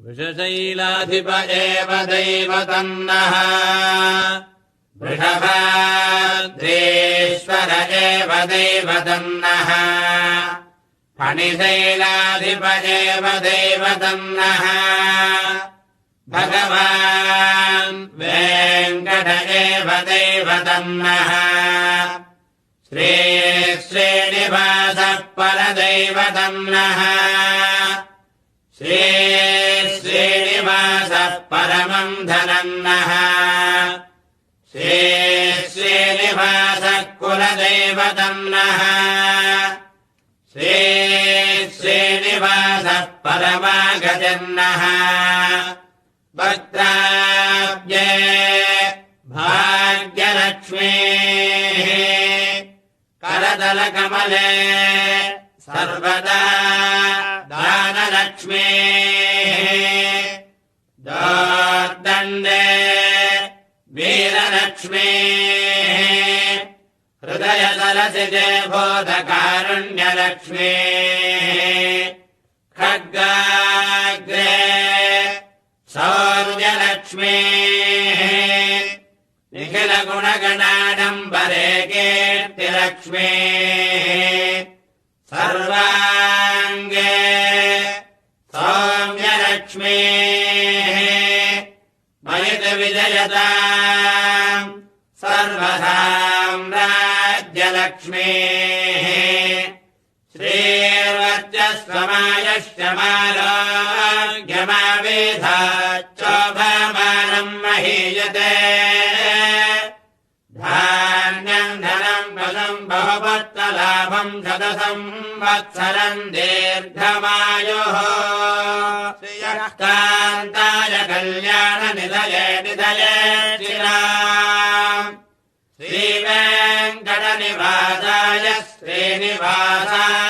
वृषशैलाधिप एव दैवतन्नः वृषभाद्रेश्वर एव दैवतन्नः फणिशैलाधिप एव दैवतन्नः भगवान् वेङ्कट एव दैवतन्नः श्रीश्रीनिवासः परदैवतन्नः श्रीश्रीनिवासः परमम् धनन्नः श्रीश्रीनिवासः कुलदैवतन्नः श्रीश्रीनिवासः परमागजन्नः भक्त्राब्जे भाग्यलक्ष्मीः करतलकमले सर्वदा दानलक्ष्मीः दोर्दण्डे वीरलक्ष्मीः हृदयसरसिजे बोधकारुण्यलक्ष्मीः खड्गाग्रे शौर्यलक्ष्मीः निखिलगुणगणाडम्बरे कीर्तिलक्ष्मीः सर्वाङ्गे सौम्यलक्ष्मीः मयितु विजयताम् सर्वसाम्राज्यलक्ष्मीः श्रीर्वर्चस्वमायश्चमारोग्यमावेधाच्चोभमानम् महीयते धान्यम् धनम् पदम् बहुपत्तलाभम् शतसंवत्सरम् दीर्घमायुः श्रियः कान्ताय कल्याणनिलये निधये श्रीवेङ्कटनिवासाय श्रीनिवासाय